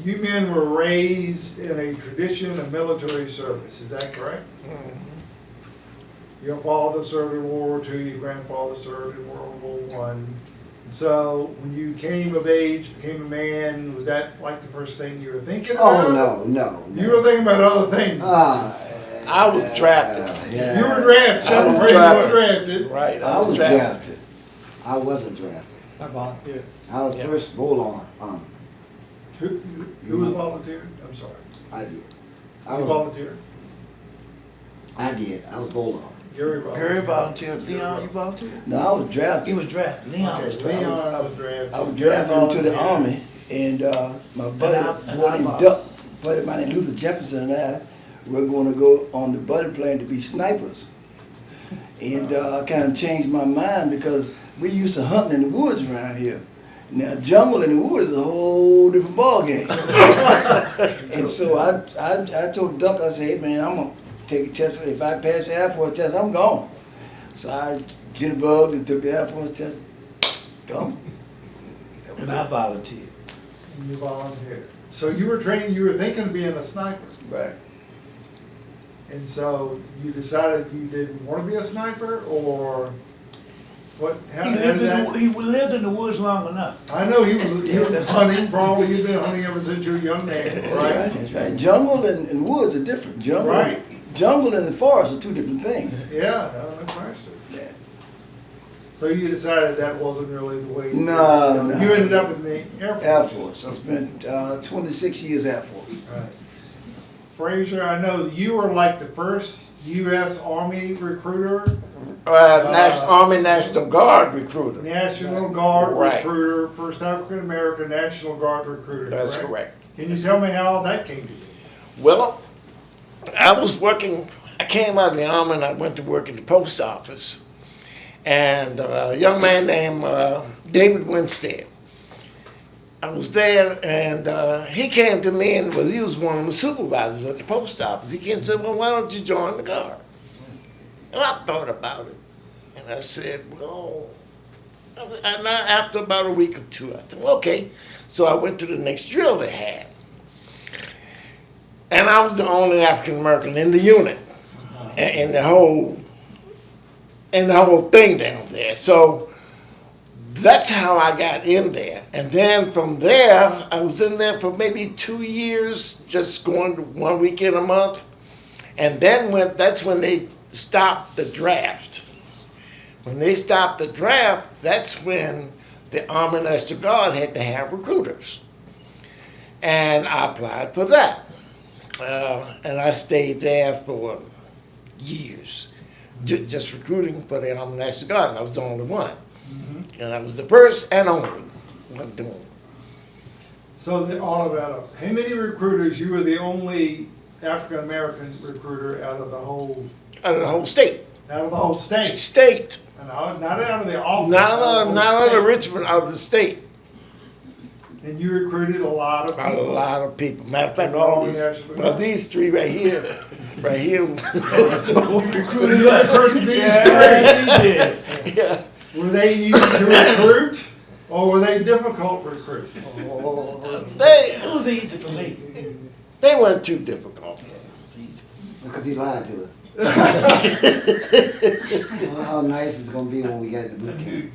you men were raised in a tradition of military service, is that correct? Your father served in World War II, your grandfather served in World War I. So when you came of age, became a man, was that like the first thing you were thinking about? Oh, no. You were thinking about other things. I was drafted. Yeah. You were drafted. I was Frazier drafted. drafted. Right, I was drafted. I wasn't drafted. I volunteered. I was Yeah. first bowl arm. Who was volunteered? I'm sorry. I did. You volunteered? I did. I was bowl arm. Gary Gary volunteered. volunteered. Leon, you volunteered? No, I was drafted. He was drafted. Leon was Okay, drafted. Leon was drafted. I was drafted into the army, and my buddy, buddy of mine named Luther Jefferson, and I were going to go on the buddy plane to be snipers. And I kind of changed my mind because we used to hunt in the woods around here. Now, jungle in the woods is a whole different ballgame. And so I told Duck, I said, hey man, I'm going to take a test. If I pass the Air Force test, I'm gone. So I jitterbugged and took the Air Force test. Gone. And I volunteered. You volunteered. So you were trained, you were thinking of being a sniper. Right. And so you decided you didn't want to be a sniper, or what? How did that? He lived in the woods long enough. I know he was hunting. Probably you've been hunting ever since you were a young man, That's right? That's right. Jungle and woods are different. Jungle and the forest are two different things. Yeah, no question. Yeah. So you decided that wasn't really the way. No. You ended up in the Air Force. Air Force. I spent 26 years Air Force. Right. Frazier, I know you were like the first U.S. Army recruiter, Army National Guard recruiter. National Guard Right. recruiter, first African American National Guard recruiter. That's correct. Can you tell me how that came to be? Well, I came out of the Army and I went to work at the post office. And a young man named David Winstead. I was there, and he came to me, and he was one of the supervisors at the post office. He came and said, well, why don't you join the Guard? And I thought about it, and I said, well, and after about a week or two, I said, well, okay. So I went to the next drill they had. And I was the only African American in the unit, in the whole thing down there. So that's how I got in there. And then from there, I was in there for maybe 2 years, just going to 1 weekend a month. And then that's when they stopped the draft. When they stopped the draft, that's when the Army National Guard had to have recruiters. And I applied for that. And I stayed there for years, just recruiting for the Army National Guard, and I was the only one. Mm-hmm. And I was the first and only one doing it. So all of that, how many recruiters? You were the only African American recruiter out of the whole. Out of the whole state. Out of the whole state. State. And not out of the office. Not out of Richmond, out of the state. And you recruited a lot of people. A lot of people. Matter of fact, these three right here. You recruited these three. Yeah. Were they easy to recruit, or were they difficult recruits? It was easy for me. They weren't too difficult. Because he lied to us. Well, how nice it's going to be when we get to boot camp.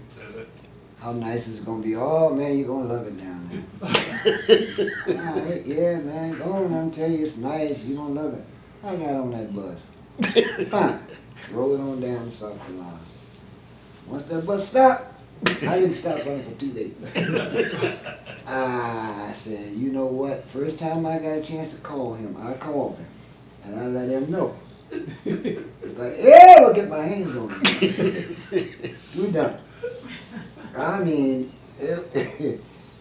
How nice it's going to be. Oh, man, you're going to love it down there. Yeah, man, go on, I'm telling you, it's nice. You're going to love it. I got on that bus. Fine. Rolled on down to South Carolina. Once that bus stopped, I didn't stop running for 2 days. I said, you know what? First time I got a chance to call him, I called him. And I let him know. It's like, yeah, I'll get my hands on him. We're done. I mean,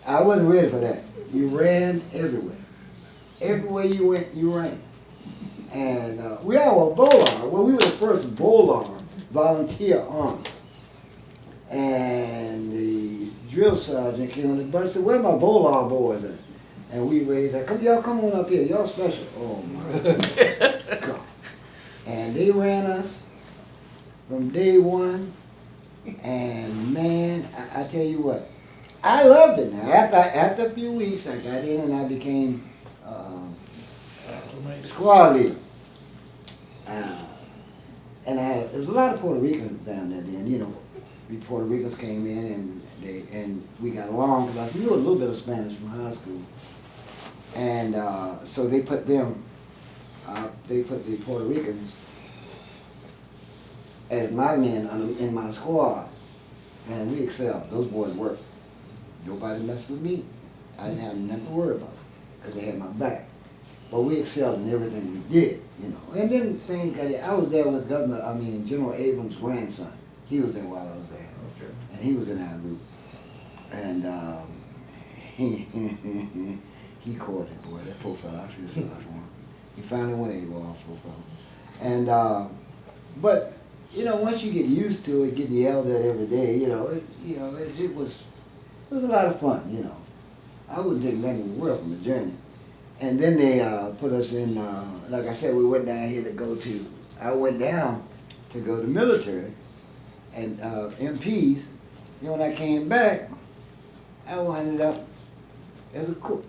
I wasn't ready for that. You ran everywhere. Everywhere you went, you ran. And we all were bowl arm. Well, we were the first bowl arm, volunteer army. And the drill sergeant came on the bus and said, where my bowl arm boys at? And we raised that, y'all come on up here, y'all special. Oh my God. And they ran us from day one. And man, I tell you what, I loved it. Now, after a few weeks, I got in and I became squad leader. And there was a lot of Puerto Ricans down there then. You know, we Puerto Ricans came in and we got along because I knew a little bit of Spanish from high school. And so they put the Puerto Ricans as my men in my squad, and we excelled. Those boys worked. Nobody messed with me. I didn't have nothing to worry about because they had my back. But we excelled in everything we did, you know. And then things got it. I was there with General Abrams' grandson. He was there while I was there. Okay. And he was in our group. And he caught it, boy. That poor fella, I feel sorry for him. He finally went AWOL, poor fella. And, but, you know, once you get used to it, getting yelled at every day, it was a lot of fun, you know. I wouldn't take nothing in the world from the journey. And then they put us in, like I said, we went down here I went down to go to military and MPs. You know, when I came back, I wound up as a cook.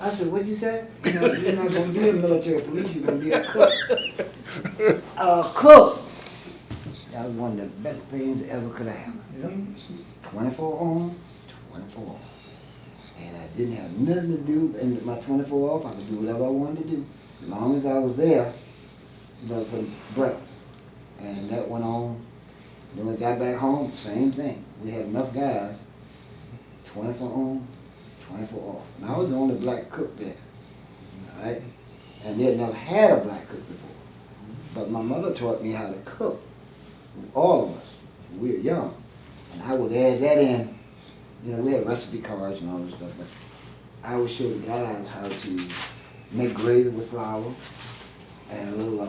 I said, what'd you say? You know, you're not going to be a military police, you're going to be a cook. A cook! That was one of the best things that ever could have happened. 24 on, 24 off. And I didn't have nothing to do, and my 24 off, I could do whatever I wanted to do. As long as I was there, for breakfast. And that went on. Then when I got back home, same thing. We had enough guys, 24 on, 24 off. And I was the only black cook there, all right? And they had never had a black cook before. But my mother taught me how to cook, all of us. We were young. And I would add that in. You know, we had recipe cards and all this stuff, but I would show the guys how to make gravy with flour and little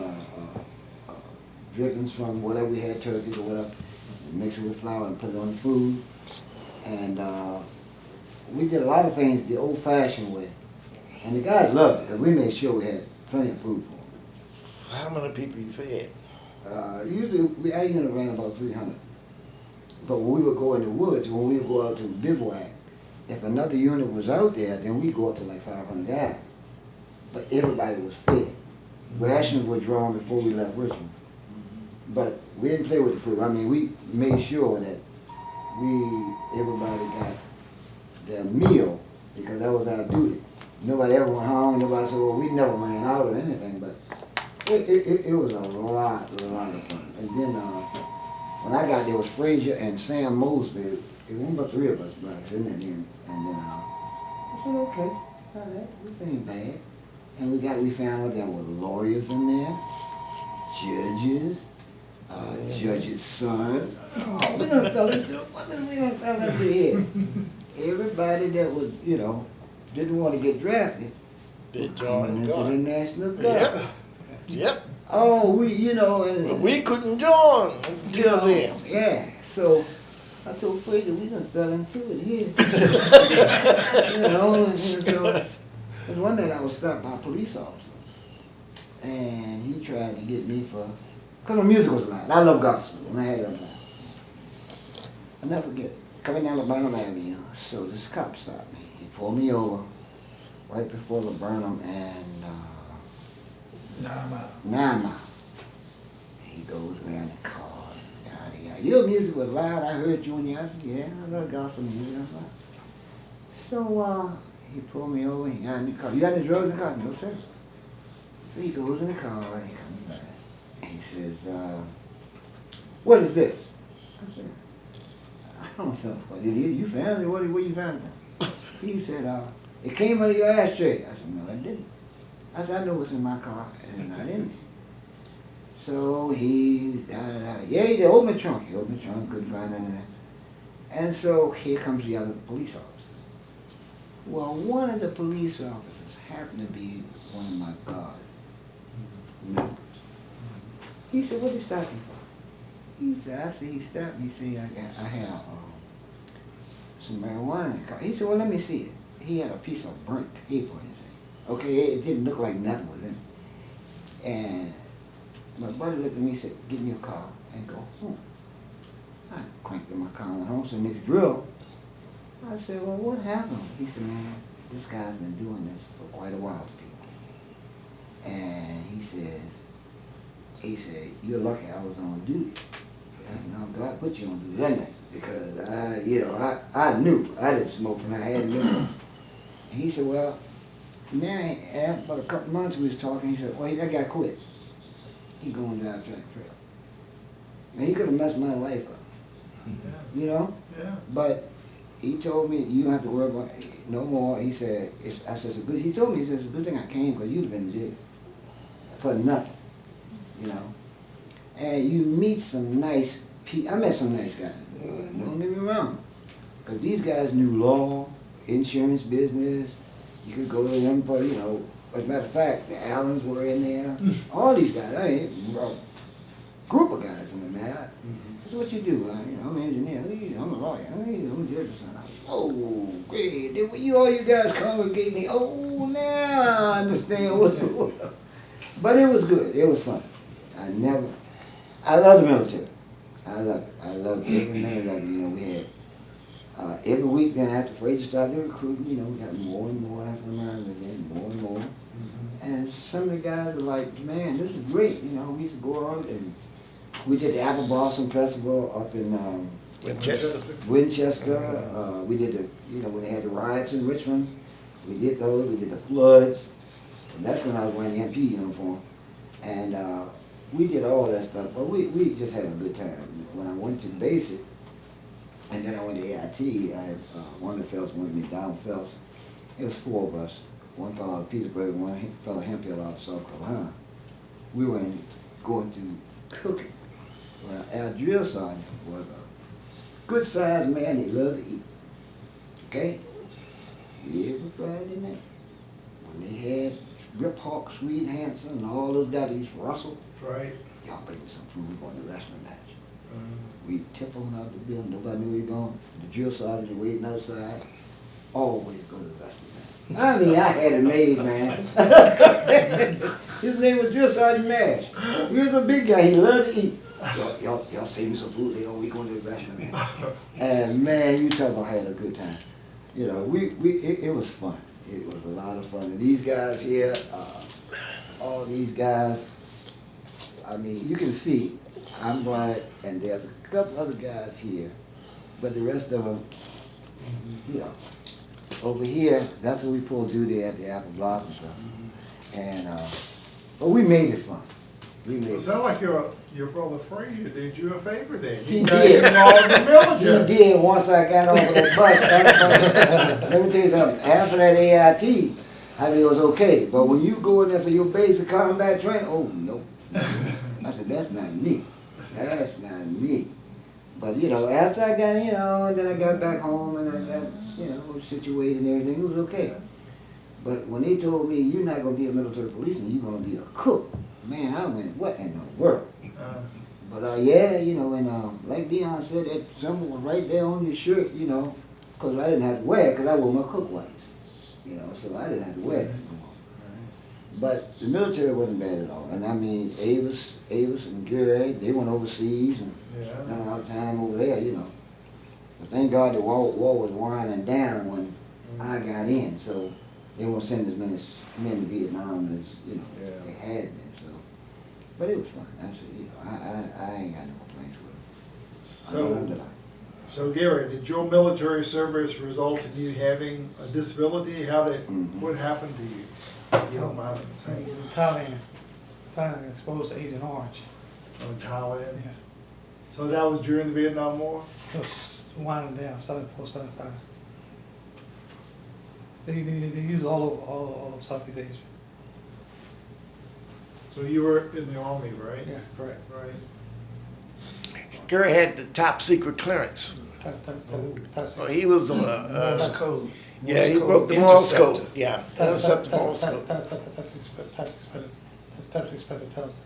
drippings from whatever we had, turkeys or whatever, and mix it with flour and put it on the food. And we did a lot of things the old-fashioned way. And the guys loved it, because we made sure we had plenty of food for them. How many people you fed? Usually, I usually ran about 300. But when we would go in the woods, when we would go out to bivouac, if another unit was out there, then we'd go up to like 500 guys. But everybody was fed. Rations were drawn before we left Richmond. But we didn't play with the food. I mean, we made sure that everybody got their meal, because that was our duty. Nobody ever went home. Nobody said, well, we never ran out of anything. But it was a lot of fun. And then when I got there, it was Frazier and Sam Mosby. It was about 3 of us blacks in there. And then I said, okay, all right, this ain't bad. And we found out there were lawyers in there, judges, judges' sons. Oh, we done fell into here. Everybody that was, you know, didn't want to get drafted. Did join into the join. National Guard. Yep. Yep. Oh, you know. But we couldn't join until then. Yeah, so I told Frazier, we done fell into it here. You know, and so there's one night I was stopped by a police officer, and he tried to get me because my music was loud. I love gospel, and I had it loud. I'll never forget it. Coming down Burnham Avenue, so this cop stopped me. He pulled me over right before the Burnham and 9 Mile. 9 Mile. He goes around the car. Yada, yada. Your music was loud. I heard you when you asked me. Yeah, I love gospel music. That's loud. So he pulled me over. He got in the car. You got any drugs in the car? No, sir. So he goes in the car and he comes back. He says, what is this? I said, I don't know what it is. You found it? Where you found it? He said, it came out of your ashtray. I said, no, it didn't. I said, I know what's in my car, and it's not in it. So he, yeah, he opened the trunk. He opened the trunk, couldn't find anything. And so here comes the other police officer. Well, one of the police officers happened to be one of my guard members. He said, what did he stop you for? He said, I see he stopped me. See, I had some marijuana in the car. He said, well, let me see it. He had a piece of burnt paper in his hand. Okay, it didn't look like nothing was in it. And my buddy looked at me and said, give me a car and go home. I cranked in my car and went home, said, nigga drill. I said, well, what happened? He said, man, this guy's been doing this for quite a while to people. And he said, you're lucky I was on duty. No, God put you on duty that night because I knew I didn't smoke and I had no. And he said, well, man, after about a couple months we was talking, he said, well, that guy quit. He going down track trail. Man, he could have messed my life up. Yeah. You know? Yeah. But he told me, you don't have to worry about it no more. He said, I said, it's a good, he told me, he said, it's a good thing I came because you'd have been in jail for nothing, you know. And you meet some nice people. I met some nice guys. Don't get me wrong. Because these guys knew law, insurance business. You could go to them for, you know, as a matter of fact, the Allens were in there. All these guys, I mean, a group of guys in there. That's what you do. I'm an engineer. I'm a lawyer. I'm a judge or something. Oh, great. All you guys congregate me. Oh, now I understand what's going on. But it was good. It was fun. I love the military. I love it. I love every minute of it. You know, we had every week then after Frazier started recruiting, you know, we got more and more African Americans in, more and more. And some of the guys were like, man, this is great. You know, we used to go out and we did the Apple Blossom Festival up in Winchester. We did when they had the riots in Richmond, we did those. We did the floods. And that's when I was wearing the MP uniform. And we did all that stuff, but we just had a good time. When I went to basic, and then I went to AIT, I had one of the fellows went with me, Don Phelps. It was 4 of us. One fellow out of Petersburg, and one fellow Hemphill out of South Carolina. We were going through cooking. Well, our drill sergeant was a good-sized man. He loved to eat. Okay? Every Friday night, when they had Rip Hawk, Swede Hansen, and all those guys, East Russell, Right. y'all bring me some food. We're going to wrestling match. We tip on out the building. Nobody knew we were going. The drill sergeant was waiting outside. Always go to the wrestling match. I mean, I had it made, man. His name was Drill Sergeant Mash. He was a big guy. He loved to eat. Y'all save me some food. We going to the wrestling match. And man, you talk about having a good time. You know, it was fun. It was a lot of fun. And these guys here, all these guys, I mean, you can see I'm black, and there's a couple other guys here, but the rest of them, you know, over here, that's what we pulled duty at the Apple Blossom stuff. And, but we made it fun. We made It sounded like your brother Frazier did you a favor then. He got did. you involved in the military. He did once I got off of that bus. Let me tell you something. After that AIT, I mean, it was okay. But when you go in there for your basic combat training, oh, no. I said, that's not me. That's not me. But, you know, after I got, you know, and then I got back home and I got, you know, situated and everything, it was okay. But when they told me, you're not going to be a military policeman, you're going to be a cook, man, I went, what in the world? But, yeah, you know, and like Dion said, that symbol was right there on your shirt, you know, because I didn't have to wear it because I wore my cook whites, you know, so I didn't have to wear it anymore. But the military wasn't bad at all. And I mean, Avus and GeRald, they went overseas and spent a lot of time over there, you know. But thank God the war was winding down when I got in, so they won't send as many men to Vietnam as, you know, they had been. So, but it was fun. That's it. You know, I ain't got no complaints with it. So Gary, did your military service result in you having a disability? What happened to you? You don't mind saying. Thailand exposed to Agent Orange. Oh, Thailand? Yeah. So that was during the Vietnam War? It was winding down, 74, 75. They use it all over Southeast Asia. So you were in the Army, right? Yeah, correct. Right. Gary had the top secret clearance. He was Morse code. yeah, he broke the Morse code. Yeah, intercept the Morse code. That's expected intelligence.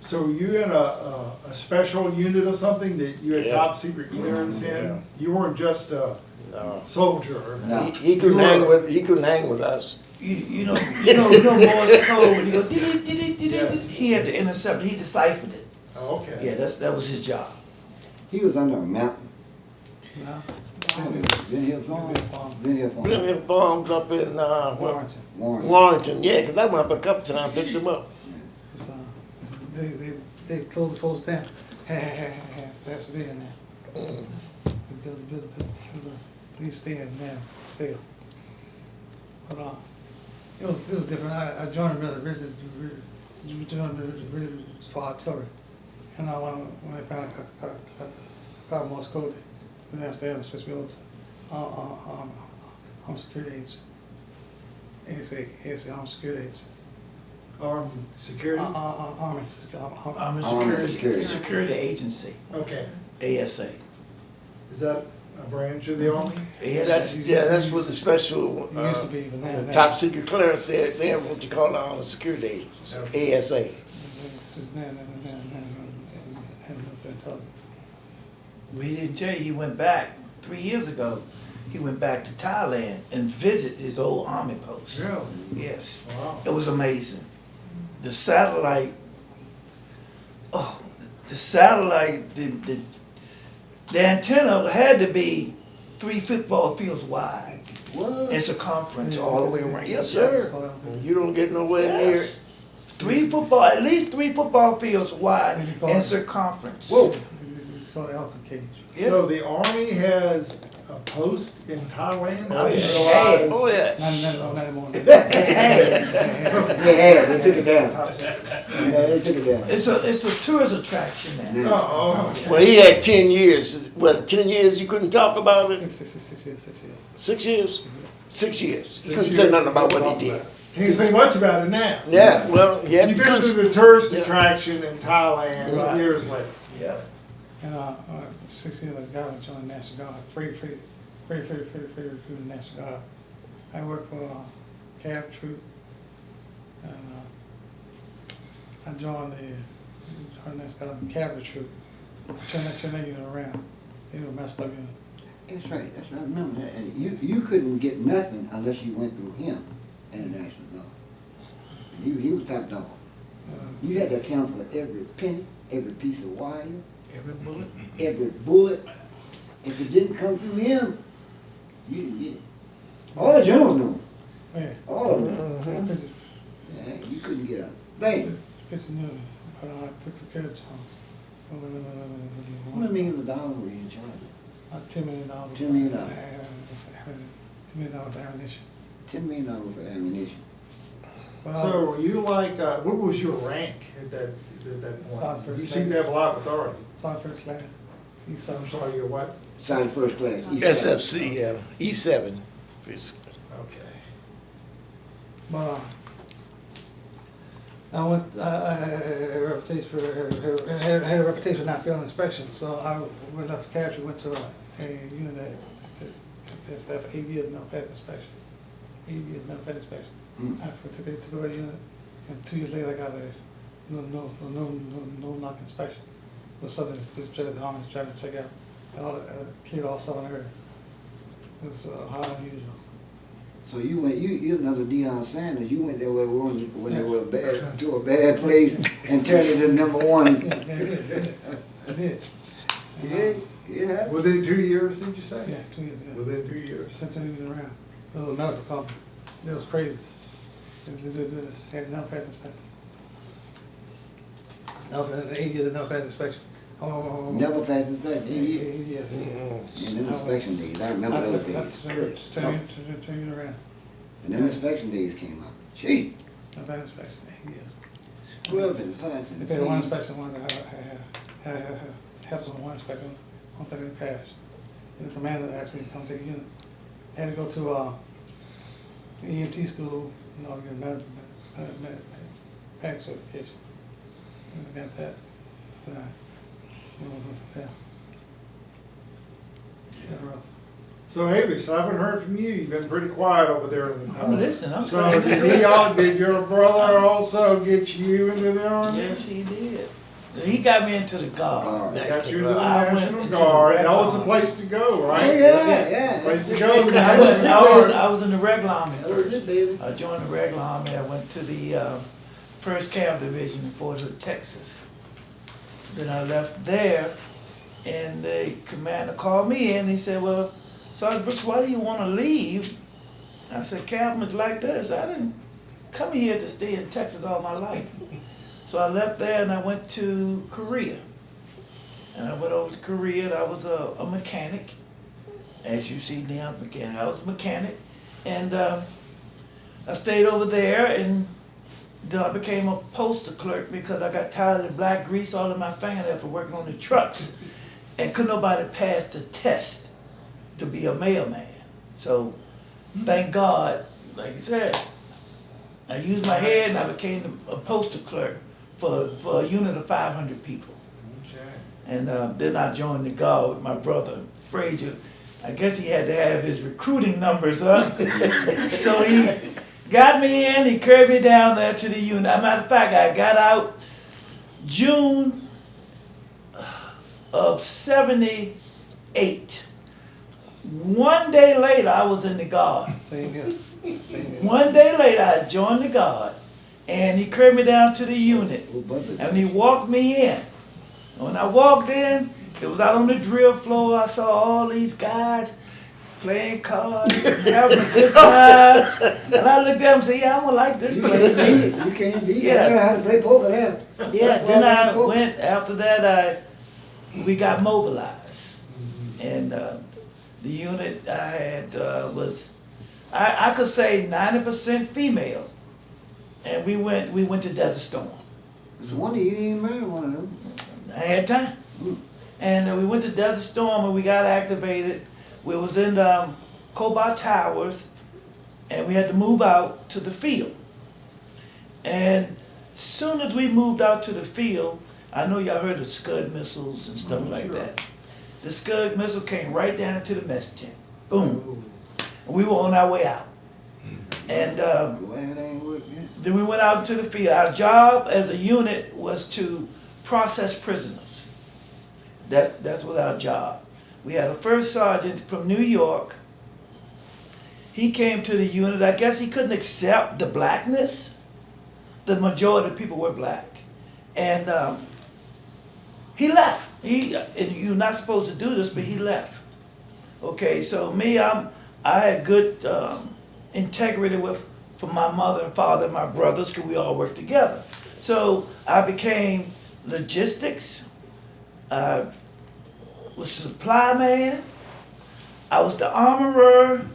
So were you in a special unit or something that you had Yeah. top secret clearance in? Yeah. You weren't just a No. soldier? He couldn't hang with us. you know Morse code when you go Yes. he had to intercept it, he deciphered it. Oh, okay. Yeah, that was his job. He was under a mountain. No. Been here farm. Been here farm. Been in farms up in, Warrington. Warren. Warrington, yeah, 'cause I went up a couple times, picked him up. They closed the force down. That's it in there. They built these stairs now, still. But it was different. I joined really for artillery. And when I found got Morse code, then I stayed and switched me over to security aids. ASA armed security aids. Armed security? Army. I'm a Army security security. agency, Okay. ASA. Is that a branch of the army? That's for the special, It used to be, but now. top secret clearance, they're what you call the security agents, ASA. We didn't tell you, he went back 3 years ago. He went back to Thailand and visited his old army post. Really? Yes. Wow. It was amazing. The satellite, the antenna had to be 3 football fields wide What? in circumference all the way around. Yes, sir. You don't get nowhere near it. At least 3 football fields wide in circumference. Whoa. It's called the elephant cage. So the army has a post in Thailand? Oh, I didn't yeah. realize- Oh, yeah. Not anymore. They took it down. Yeah, they took it down. It's a tourist attraction now. Oh, okay. Well, he had 10 years. What, 10 years you couldn't talk about it? 6 years. 6 years? 6 years. He 6 couldn't years. say nothing about what he did. Can't say much about it now. Yeah, well, yeah. You visited a tourist Yeah. attraction in Thailand Right. years later. Yeah. And 6 years ago, I joined the National Guard, free recruited National Guard. I worked for Cab Troop, and I joined the National Guard Cavalry Troop. Turn that unit around. They were messed up unit. That's right, I remember that. And you couldn't get nothing unless you went through him in the National Guard. He was top dog. You had to account for every penny, every piece of wire, Every bullet. every bullet. If it didn't come through him, you didn't get it. All the generals knew. Yeah. All of them. Pictures, Yeah, you couldn't get a thing. pictures new. I took care of Jones. How many millions of dollars were you in charge $10 million. $10 million. $10 million for ammunition. of? $10 million for ammunition. Well, So were you like, what was your rank at that Sergeant point? first You class. seem to have a lot of authority. Sergeant first class. I'm sorry, you're what? Signed first class. SFC, yeah. E7. Basically. Okay. But I went. I had a reputation for not failing inspections. So I when I left capture, went to a unit that staff 8 years no pass inspection. 8 years no pass inspection. Mm. I took it to a unit, and 2 years later I got a no knock inspection. Was something to check the army, trying to check out, cleared all 7 areas. It's highly unusual. So you went, you're another Deion Sanders. You went there when they were bad, to a bad place and turned it to number 1. I did. Yeah. Within 2 years, did you say? Yeah, 2 years. Yeah. Within 2 years. Something was around. It was a medical company. It was crazy. They had no pass inspection. No, 8 years of no pass inspection. Oh, Never passed inspection. 8 years. Yes. And them inspection days, I remember those days. Turn it around. And them inspection days came up. Gee, No pass inspection, 8 years. 12 and punts They and paid one inspection, one helped on one inspection, one thing they passed. And the commander asked me to come take a unit. I had to go to EMT school, get medic certification. And I got that. And yeah. Yeah, rough. So Avis, I haven't heard from you. You've been pretty quiet over there in the I'm listening. I'm So did your brother also get you into the army? Yes, he did. He got me into the Guard. Got you to the I went National into the Guard. Red That was the Army. place to go, right? Yeah. Place to go. The I National was Guard. in the regular army That was it, first. baby. I joined the regular army. I went to the 1st Cav Division in Fort Hood, Texas. Then I left there, and the commander called me in. He said, "Well, Sergeant Brooks, why do you want to leave?" I said, "Captain, it's like this. I didn't come here to stay in Texas all my life." So I left there and I went to Korea. And I went over to Korea and I was a mechanic. As you see now, mechanic. I was a mechanic. And I stayed over there, and then I became a postal clerk because I got tired of the black grease all in my fingernails for working on the trucks. And couldn't nobody pass the test to be a mailman. So thank God, like you said, I used my head and I became a postal clerk for a unit of 500 people. Okay. And then I joined the Guard with my brother, Frazier. I guess he had to have his recruiting numbers up. So he got me in, he carried me down there to the unit. As a matter of fact, I got out June of 78. One day later, I was in the Guard. Same here. Same here. One day later, I joined the Guard, and he carried me down to the unit, and he walked me in. And when I walked in, it was out on the drill floor. I saw all these guys playing cards, and having a good time. And I looked at them and said, "Yeah, I don't like this place." You can't beat. Yeah. You know how to play poker there. Yeah, then I went, after that, we got mobilized. And the unit I had was, I could say 90% female. And we went to Desert Storm. It's one of you ain't married one of them. I had time. And we went to Desert Storm and we got activated. We was in Cobalt Towers, and we had to move out to the field. And as soon as we moved out to the field, I know y'all heard of Scud missiles and stuff like that. The Scud missile came right down into the mess tent. Boom. And we were on our way out. And Glad it ain't working. then we went out into the field. Our job as a unit was to process prisoners. That's what our job. We had a first sergeant from New York. He came to the unit. I guess he couldn't accept the blackness. The majority of people were black. And he left. And you're not supposed to do this, but he left. Okay, so me, I had good integrity from my mother and father and my brothers, because we all worked together. So I became logistics. I was supply man. I was the armorer.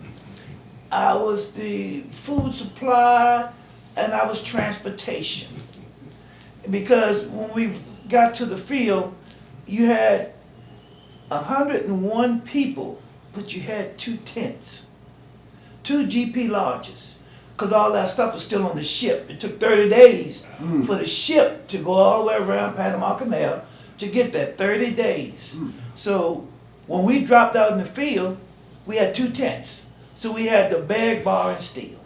I was the food supply, and I was transportation. Because when we got to the field, you had 101 people, but you had 2 tents, 2 GP lodges, because all that stuff was still on the ship. It took 30 days for the ship to go all the way around Panama Canal to get there, 30 days. So when we dropped out in the field, we had 2 tents. So we had the bag, bar, and steel.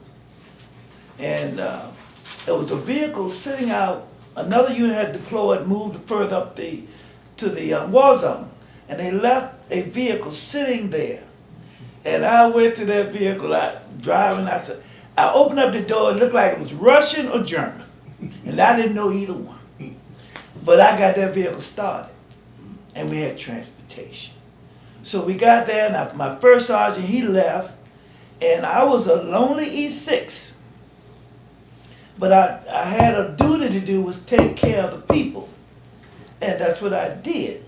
And there was a vehicle sitting out. Another unit had deployed, moved further up to the war zone. And they left a vehicle sitting there. And I went to that vehicle, I opened up the door, it looked like it was Russian or German. And I didn't know either one. But I got that vehicle started. And we had transportation. So we got there, and my first sergeant, he left. And I was a lonely E6. But I had a duty to do was take care of the people. And that's what I did.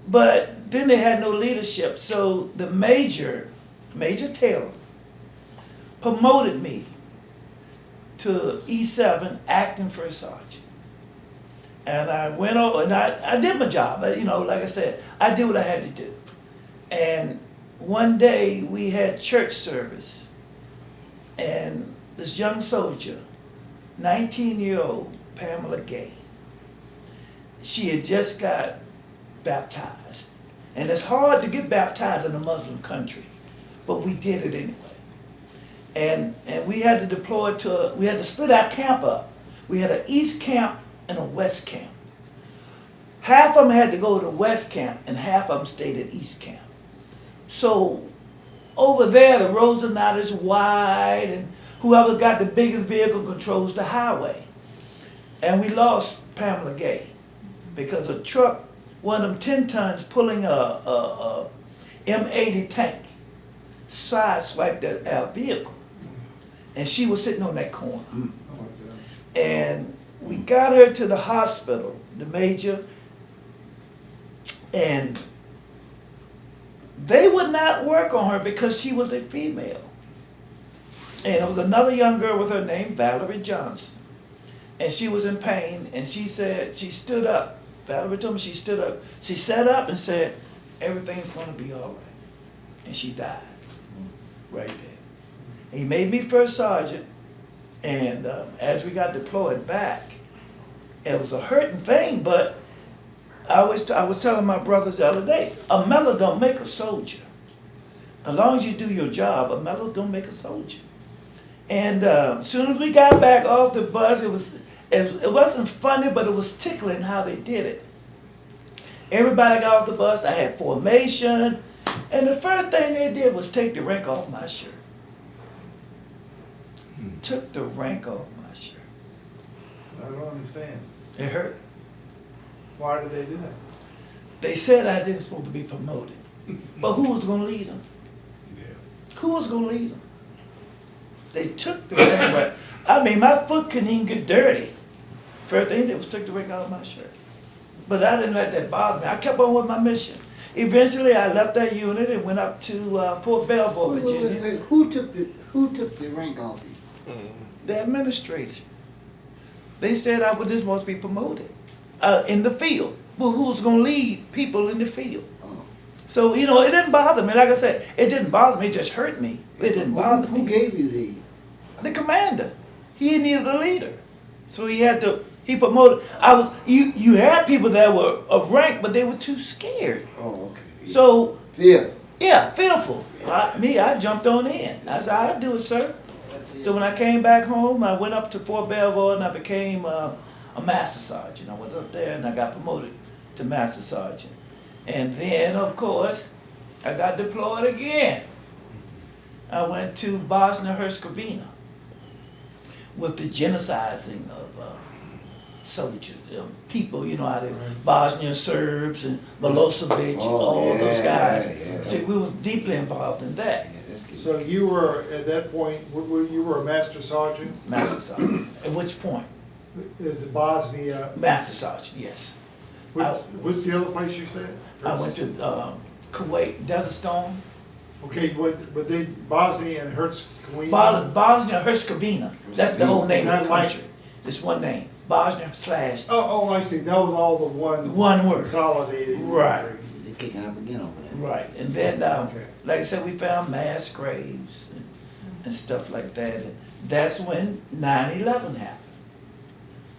But then they had no leadership. So the Major Taylor, promoted me to E7, acting first sergeant. And I went over, and I did my job. Like I said, I did what I had to do. And one day we had church service, and this young soldier, 19-year-old Pamela Gay, she had just got baptized. And it's hard to get baptized in a Muslim country, but we did it anyway. And we had to deploy we had to split our camp up. We had an east camp and a west camp. half of them had to go to West Camp and half of them stayed at East Camp. So over there, the roads are not as wide, and whoever got the biggest vehicle controls the highway. And we lost Pamela Gay because a truck, one of them 10 tons pulling a M80 tank, sideswiped our vehicle. And she was sitting on that corner. And we got her to the hospital, the major, and they would not work on her because she was a female. And there was another young girl with her name, Valerie Johnson. And she was in pain, and she said, she stood up. Valerie told me she stood up. She sat up and said, everything's gonna be all right. And she died right there. He made me first sergeant, and as we got deployed back, it was a hurting thing, but I was telling my brothers the other day, a medal don't make a soldier. As long as you do your job, a medal don't make a soldier. And as soon as we got back off the bus, it wasn't funny, but it was tickling how they did it. Everybody got off the bus, I had formation, and the first thing they did was take the rank off my shirt. Took the rank off my shirt. I don't understand. It hurt. Why did they do that? They said I didn't supposed to be promoted. But who was gonna lead them? Who was gonna lead them? They took the rank right. I mean, my foot couldn't even get dirty. First thing they did was took the rank out of my shirt. But I didn't let that bother me. I kept on with my mission. Eventually, I left that unit and went up to Fort Belvoir, Virginia. Wait. Who took the rank off you? The administration. They said I was just supposed to be promoted in the field. Well, who's gonna lead people in the field? Oh. So, you know, it didn't bother me. Like I said, it didn't bother me, it just hurt me. It didn't bother Who me. gave you the? The commander. He needed a leader. So he promoted. You had people that were of rank, but they were too scared. Oh, okay. So, Fear. yeah, fearful. I jumped on in. I said, I'll do it, sir. So when I came back home, I went up to Fort Belvoir and I became a master sergeant. I was up there and I got promoted to master sergeant. And then, of course, I got deployed again. I went to Bosnia and Herzegovina with the genociding of soldiers, people, you know, how they Bosnian Serbs and Milosevic, all those guys. Yeah. See, we was deeply involved in that. So you were, at that point, you were a master sergeant? Master sergeant. At which point? The Bosnia, Master sergeant, yes. what's the other place you said? I went to Kuwait, Desert Storm, Okay, but they, Bosnia and Herzegovina? Bosnia Herzegovina. That's the whole name of the Not like- country. It's one name. Bosnia / Oh, I see, that was all the one. One word. Consolidated. Right. They're kicking up again over there. Right, and then, Okay. like I said, we found mass graves and stuff like that. And that's when 9/11 happened.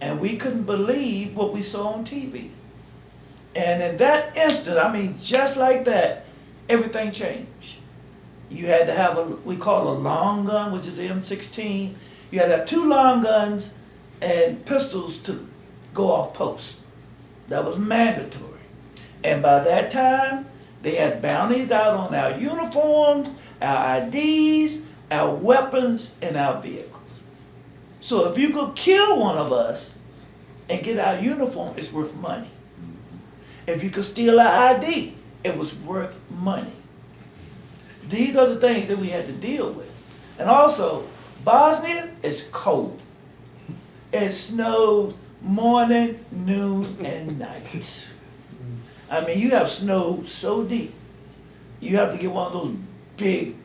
And we couldn't believe what we saw on TV. And in that instant, I mean, just like that, everything changed. You had to have we call a long gun, which is the M16. You had to have 2 long guns and pistols to go off post. That was mandatory. And by that time, they had bounties out on our uniforms, our IDs, our weapons, and our vehicles. So if you could kill one of us and get our uniform, it's worth money. If you could steal our ID, it was worth money. These are the things that we had to deal with. And also, Bosnia is cold. It snows morning, noon, and night. I mean, you have snow so deep, you have to get one of those big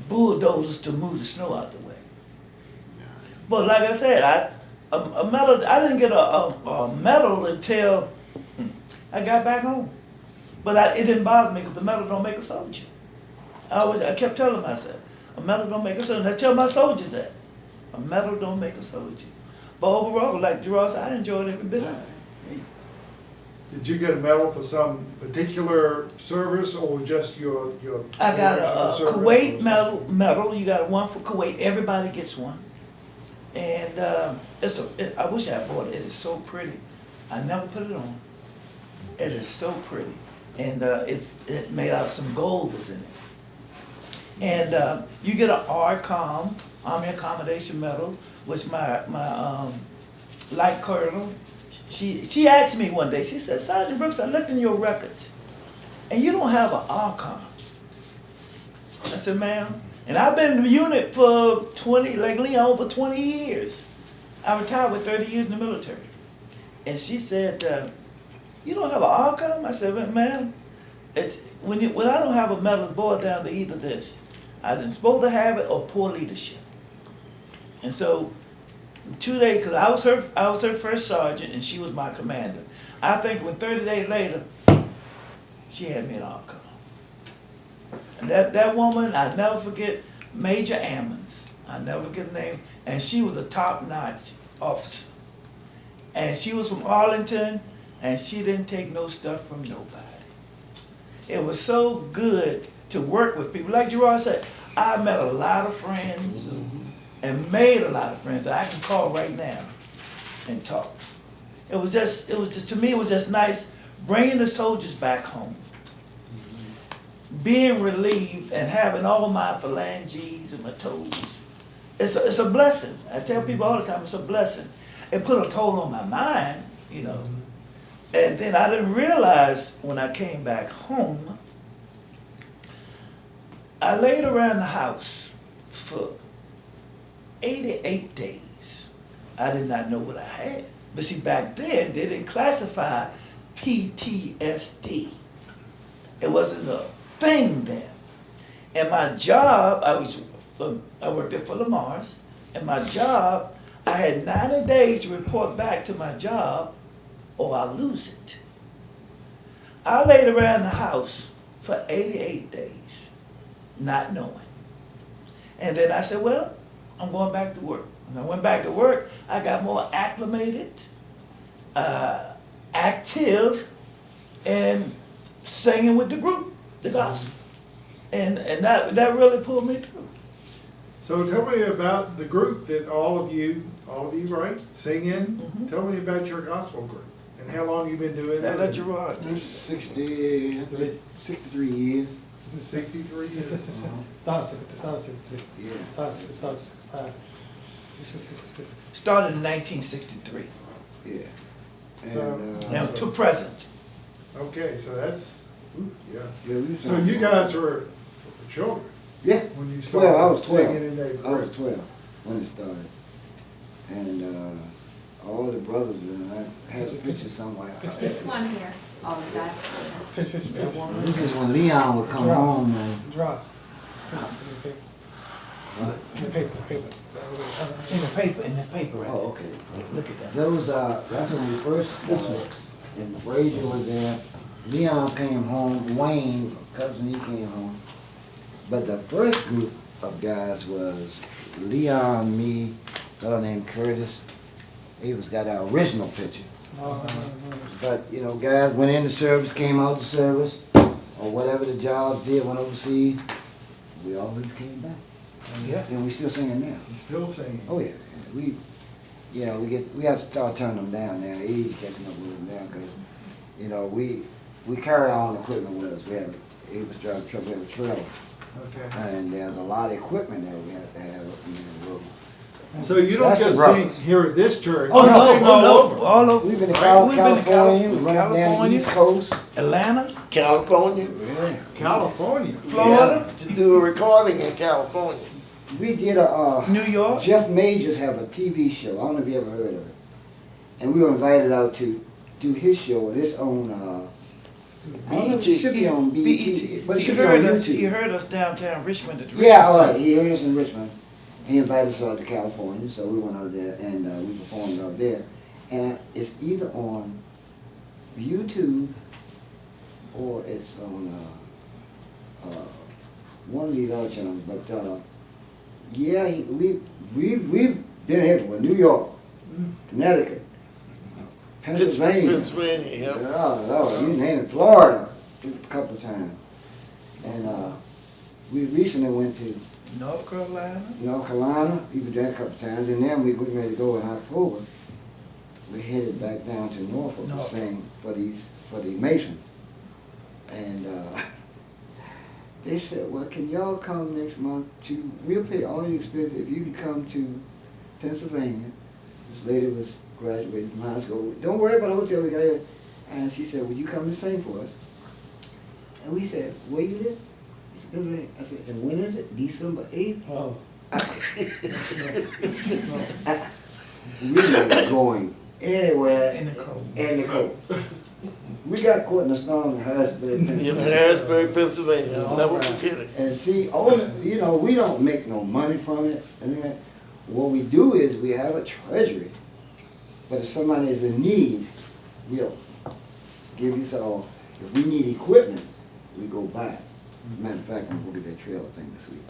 bulldozers to move the snow out the way. But like I said, a medal, I didn't get a medal until I got back home. But it didn't bother me because the medal don't make a soldier. I kept telling myself, a medal don't make a soldier. And I tell my soldiers that. A medal don't make a soldier. But overall, like GeRald said, I enjoyed every bit of it. Did you get a medal for some particular service or just your? I got original a service? Kuwait medal. You got one for Kuwait. Everybody gets one. And I wish I bought it. It is so pretty. I never put it on. It is so pretty, and it made out some gold was in it. And you get an RCOM, Army Accommodation Medal, which my light colonel, she asked me one day, she said, Sergeant Brooks, I looked in your records, and you don't have an RCOM. I said, ma'am, and I've been in the unit for 20, like Leon, over 20 years. I retired with 30 years in the military. And she said, you don't have an RCOM? I said, ma'am, it's when I don't have a medal, it boils down to either this. I'm supposed to have it or poor leadership. And so, 2 days, because I was her first sergeant and she was my commander. I think when 30 days later, she had me an RCOM. And that woman, I never forget, Major Ammons. I never forget her name. And she was a top-notch officer. And she was from Arlington, and she didn't take no stuff from nobody. It was so good to work with people. Like GeRald said, I met a lot of friends and made a lot of friends that I can call right now and talk. It was just, to me, it was just nice bringing the soldiers back home. Being relieved and having all my phalanges and my toes. It's a blessing. I tell people all the time, it's a blessing. It put a toll on my mind, you know. And then I didn't realize when I came back home, I laid around the house for 88 days. I did not know what I had. But see, back then, they didn't classify PTSD. It wasn't a thing then. And my job, I worked at Fuller Mars, and my job, I had 90 days to report back to my job or I'll lose it. I laid around the house for 88 days, not knowing. And then I said, well, I'm going back to work. When I went back to work, I got more acclimated, active, and singing with the group, the gospel. And that really pulled me through. So tell me about the group that all of you, right, sing in. Mhm. Tell me about your gospel group and how long you've been doing That that. let GeRald. 63 years. 63 years. Started 63. Yeah. Started 65. Started in 1963. Yeah. So- And, Now to present. Okay, so that's, yeah. yeah, we was So you guys were children Yeah. when you 12, I was started 12. singing in that I was group. 12 when it started. And all the brothers, and I had a picture somewhere. It's one here. Oh, that. This is when Leon would come home and Drop. In the paper. In the paper right oh, okay. there. Look at that. Those that's when we first and Frazier was there. Leon came home, Wayne, cousin, he came home. But the first group of guys was Leon, me, a fellow named Curtis. He was got our original picture. But, you know, guys went into service, came out to service, or whatever the jobs did, went overseas. We always came back. Yeah. And we still singing now. You still singing. Oh yeah, we have to start turning them down now. Age catching up with them now, because you know we carry our own equipment with us. We have drive truck, we have a trailer, Okay. and there's a lot of equipment that we have to have up in the road. So you don't That's the just brothers. sing here at this church, Oh, you no, sing all over. all over. We've been to Right, we've been to California, we run up down the California. East Coast. Atlanta, California. Yeah. California. Florida, Yeah, to do a recording in California. We did a New York. Jeff Majors have a TV show. I don't know if you ever heard of it. And we were invited out to do his show at his own. I don't know if it should be on BET, but it He should be on heard us. YouTube. He heard us downtown Richmond at the Yeah, Richmond all right. Center. He heard us in Richmond. He invited us out to California, so we went out there and we performed out there. And it's either on YouTube or it's on one of these other channels. But yeah, we've been everywhere: New York, Connecticut, Pennsylvania. Pennsylvania, yeah. Oh, you name it, Florida, a couple of times. And we recently went to North Carolina. North Carolina, we were there a couple of times, and then we getting ready to go in October. We headed back down to Norfolk to Norfolk. sing for these for the mason. And they said, well, can y'all come next month we'll pay all your expenses if you can come to Pennsylvania. This lady was graduating from high school. Don't worry about the hotel we got here. And she said, will you come to sing for us? And we said, where you live? She said, Pennsylvania. I said, and when is it? December 8th? Oh. We're not going anywhere In the cold. in the cold. We got caught in a storm in Harrisburg, In Pennsylvania. Harrisburg, Pennsylvania, I'll never forget it. And see, we don't make no money from it. And then what we do is we have a treasury. But if somebody is in need, we'll give you some. If we need equipment, we go buy it. Matter of fact, I'm gonna get that trailer thing this week.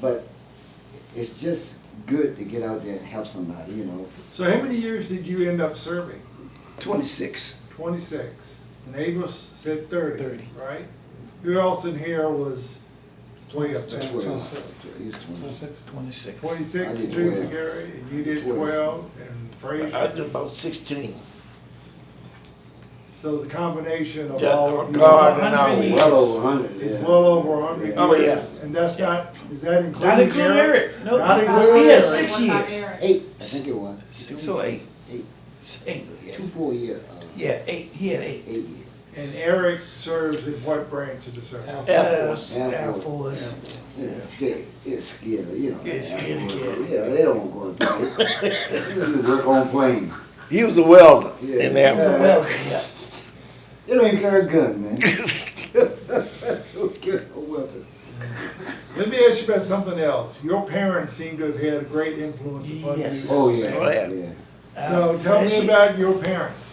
But it's just good to get out there and help somebody, you know. So how many years did you end up serving? 26. 26. And Avus said 30. 30. Right? Who else in here was way up there? 12. He's 26. 26. 26, I did Drew 12. Gary, and you did 12. 12, and Frazier. I did about 16. So the combination of Yeah, all of you God, and I 100 was years. well over 100. is Yeah. well over 100 Oh, years. yeah. And that's not, is that including Not including Eric. No, Not he including has Eric. 6 years. 8, I think it was. 6 or 8. 8. 8. Yeah. 2 4 years. Yeah, 8. He had 8. 8 years. And Eric serves in what branch of the service? Air Force. Air Force. Yeah, it's scary, you know. Yeah, scared kid. Yeah, they don't go to They work on planes. He was a welder Yeah. in there. Well, yeah. They don't even carry a gun, man. Don't carry no weapon. Let me ask you about something else. Your parents seem to have had a great influence upon Yes. you. Oh, yeah. Oh, yeah. Yeah. So tell me about your parents.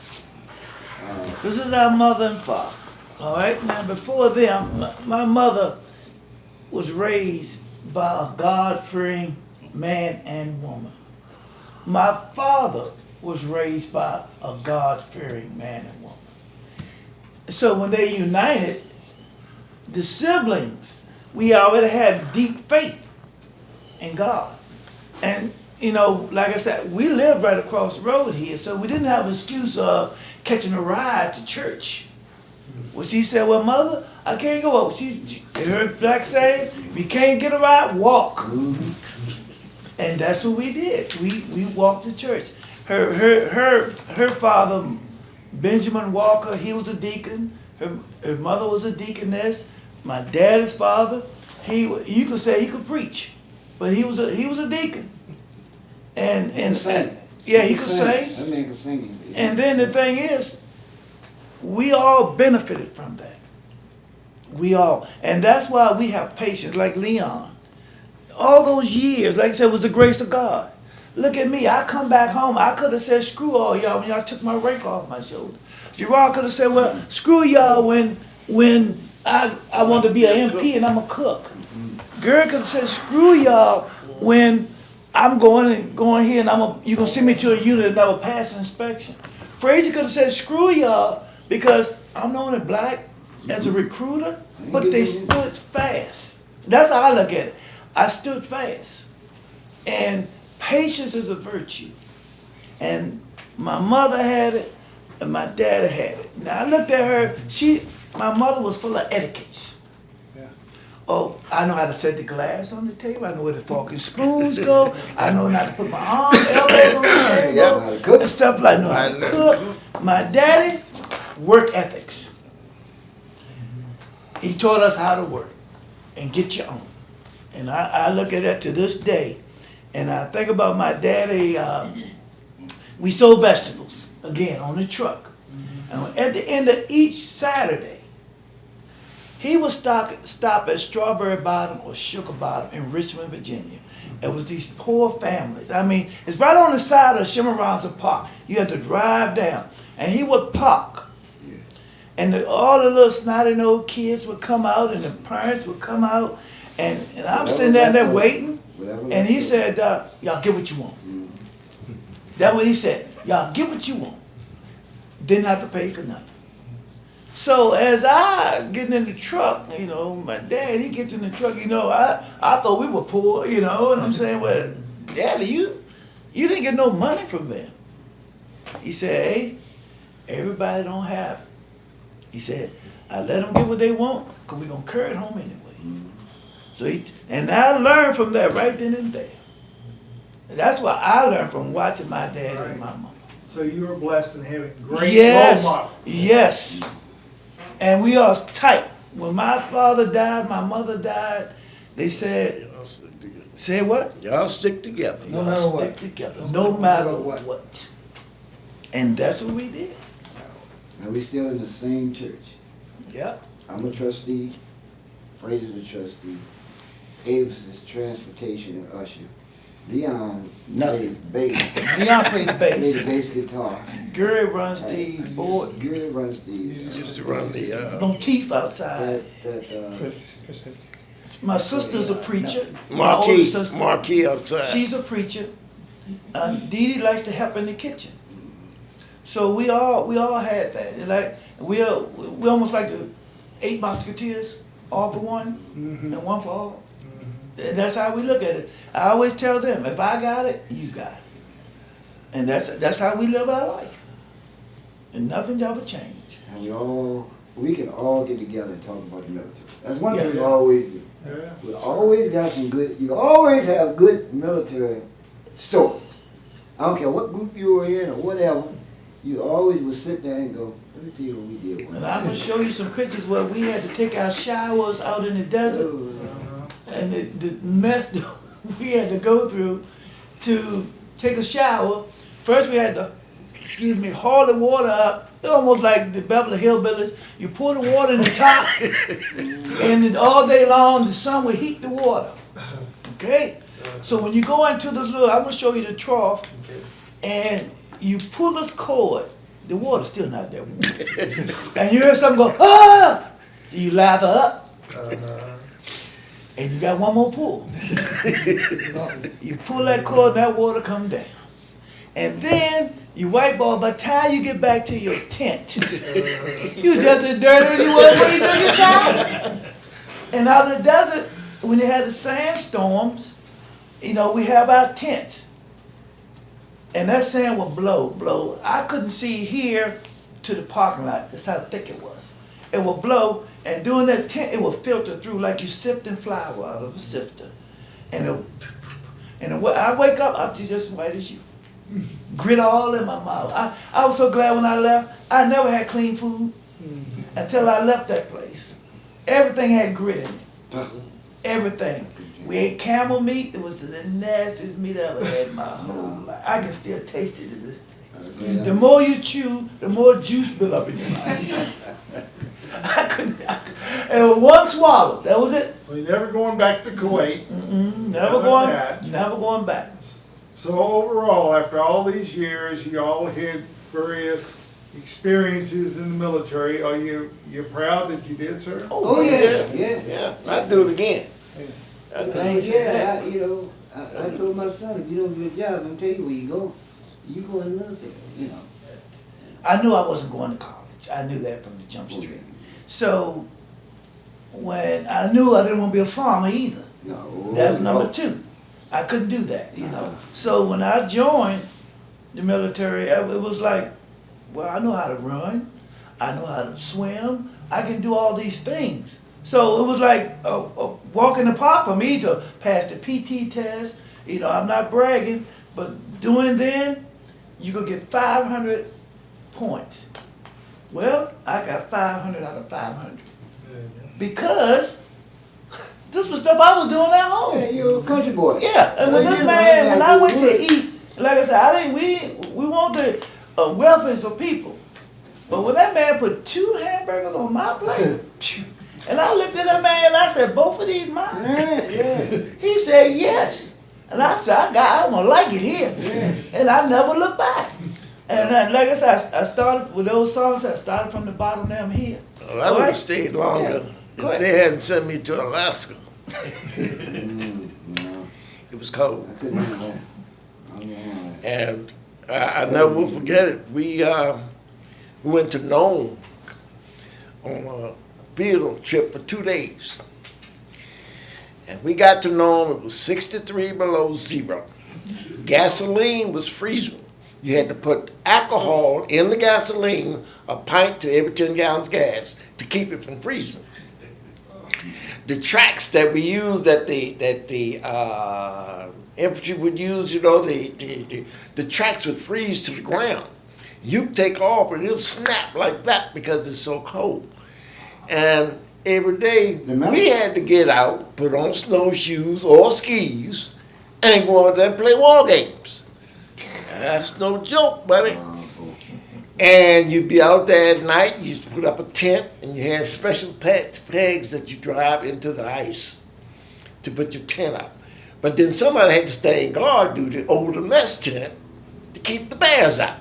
This is our mother and father. All right. Now, before them, my mother was raised by a God-fearing man and woman. My father was raised by a God-fearing man and woman. So when they united, the siblings, we already had deep faith in God. And, you know, like I said, we lived right across the road here, so we didn't have an excuse of catching a ride to church. Well, she said, well, mother, I can't go up. She heard Black say, if you can't get a ride, walk. And that's what we did. We walked to church. Her father, Benjamin Walker, he was a deacon. Her mother was a deaconess. My dad's father, you could say he could preach, but he was a deacon. And sing. yeah, he could sing. That man could sing. And then the thing is, we all benefited from that. We all. And that's why we have patience, like Leon. All those years, like I said, was the grace of God. Look at me. I come back home. I could have said, screw all y'all when y'all took my rake off my shoulder. GeRald could have said, well, screw y'all when I want to be an MP and I'm a cook. GeRald could have said, screw y'all when I'm going here and you're going to send me to a unit and never pass an inspection. Frazier could have said, screw y'all, because I'm the only black as a recruiter, but they stood fast. That's how I look at it. I stood fast. And patience is a virtue. And my mother had it, and my dad had it. Now I looked at her, my mother was full of etiquettes. Yeah. Oh, I know how to set the glass on the table. I know where the fork and spoons go. I know how to put my arms, elbows on the table, and stuff like that. I know how to cook. My daddy, work ethics. He taught us how to work and get your own. And I look at that to this day. And I think about my daddy, we sold vegetables, again, on the truck. And at the end of each Saturday, he would stop at Strawberry Bottom or Sugar Bottom in Richmond, Virginia. It was these poor families. I mean, it's right on the side of Shimaranza Park. You had to drive down. And he would park. And all the little snotty old kids would come out and the parents would come out. And I'm sitting down there waiting. And he said, y'all get what you want. That's what he said. Y'all get what you want. Didn't have to pay for nothing. So as I getting in the truck, you know, my dad, he gets in the truck, you know, I thought we were poor, you know, and I'm saying, well, Daddy, you didn't get no money from them. He said, hey, Everybody don't have it. He said, I let them get what they want, because we're going to carry it home anyway. So and I learned from that right then and there. And that's what I learned from watching my dad and my mama. So you were blessed in having great Yes, role models. yes. And we are tight. When my father died, my mother died, they said, Y'all stick together. say what? Y'all stick together. No matter what. Stick together, no matter what. And that's what we did. And we still in the same church. Yep. I'm a trustee, Frazier's a trustee, Avus is transportation and usher. Leon Nothing. plays bass, Leon played the plays the bass. bass guitar. Gary runs the board. GeRald runs the, Used to run the, No teeth outside. My sister's a preacher. My older marquee, sister. marquee outside. She's a preacher. Dee Dee likes to help in the kitchen. So we all had that. And like we almost like the 8 Musketeers, all for one and one for all. And that's how we look at it. I always tell them, if I got it, you got it. And that's how we live our life. And nothing ever changed. and we can all get together and talk about the military. That's one thing we Yeah. always do. Yeah. We always got some good, you always have good military stories. I don't care what group you were in or whatever, you always would sit there and go, let me tell you what we did one And I'm gonna show you some pictures where we had to take our showers out in the desert. And the mess that we had to go through to take a shower. First we had to, haul the water up. It's almost like the Beverly Hillbillies. You pour the water in the top, and then all day long the sun would heat the water. Okay? So when you go into this little, I'm gonna show you the trough, and you pull this cord, the water's still not there. And you hear something go, ah! So you lather up. And you got one more pull. You pull that cord and that water come down. And then you wipe off. By the time you get back to your tent, you just as dirty as you was when you took your shower. And out in the desert, when you had the sandstorms, we have our tents. And that sand would blow. I couldn't see here to the parking lot. That's how thick it was. It would blow, and during that tent, it would filter through like you sifting flour out of a sifter. And I wake up, I'm just as white as you. Grit all in my mouth. I was so glad when I left. I never had clean food until I left that place. Everything had grit in it. Everything. We ate camel meat. It was the nastiest meat I ever had in my whole life. I can still taste it to this day. The more you chew, the more juice build up in your mouth. I couldn't. And one swallow, that was it. So you're never going back to Kuwait. Never going back. So overall, after all these years, you all had various experiences in the military. Are you're proud that you did, sir? Oh, yeah. Yeah, I'd do it again. I told my son, if you don't get a job, I'm gonna tell you where you go. You go in the military, I knew I wasn't going to college. I knew that from the jump street. So when I knew I didn't want to be a farmer either. No. That's number 2. I couldn't do that, So when I joined the military, it was like, well, I know how to run. I know how to swim. I can do all these things. So it was like a walk in the park for me to pass the PT test. I'm not bragging, but doing then, you could get 500 points. Well, I got 500 out of 500. Because this was stuff I was doing at home. Yeah, you're a country boy. Yeah, and when I went to eat, like I said, we want the welfare of people. But when that man put 2 hamburgers on my plate, and I looked at that man and I said, both of these mine? Yeah. He said, yes. And I said, I'm gonna like it here. And I never looked back. And like I said, I started with those songs, I started from the bottom down here. Well, I would have stayed longer Go if ahead. they hadn't sent me to Alaska. No, It was cold. I couldn't handle that. I couldn't handle that. And I never will forget it. We went to Nome on a field trip for 2 days. And we got to Nome, it was 63 below zero. Gasoline was freezing. You had to put alcohol in the gasoline, a pint to every 10 gallons gas, to keep it from freezing. The tracks that we used that the infantry would use, the tracks would freeze to the ground. You take off and it'll snap like that because it's so cold. And every day we had to get out, put on snowshoes or skis, and go out there and play war games. That's no joke, buddy. And you'd be out there at night, you used to put up a tent, and you had special pegs that you drive into the ice to put your tent up. But then somebody had to stay in guard duty over the mess tent to keep the bears out.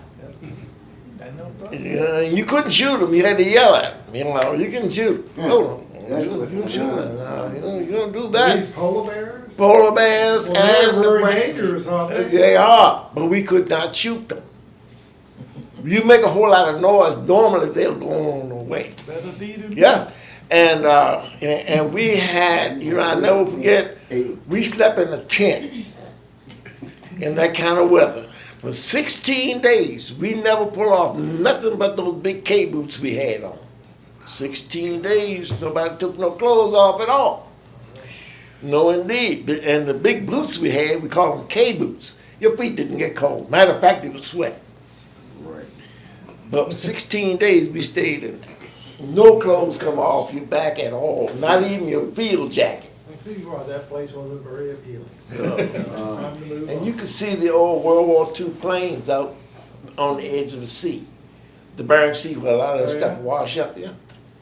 You couldn't shoot them, you had to yell at them. You couldn't shoot. No, you shoot them. You don't do that. These polar bears? Polar bears Well, they're and very the dangerous, aren't they? They are, but we could not shoot them. You make a whole lot of noise, normally they'll go on away. Yeah, and we had, I never forget, we slept in a tent in that kind of weather for 16 days. We never pulled off nothing but those big K boots we had on. 16 days, nobody took no clothes off at all. No, indeed. And the big boots we had, we called them K boots. Your feet didn't get cold. Matter of fact, it was sweat. Right. But 16 days we stayed in there. No clothes come off your back at all, not even your field jacket. I see why that place wasn't very appealing. Time to move And on. you could see the old World War II planes out on the edge of the sea. The Bering Sea where a lot of that Oh, stuff yeah? wash up, yeah.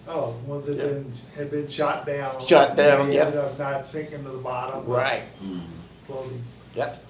Oh, ones that Yeah. had been shot down. Shot down, They yeah. ended up not sinking to the bottom. Right. Floating. Yep.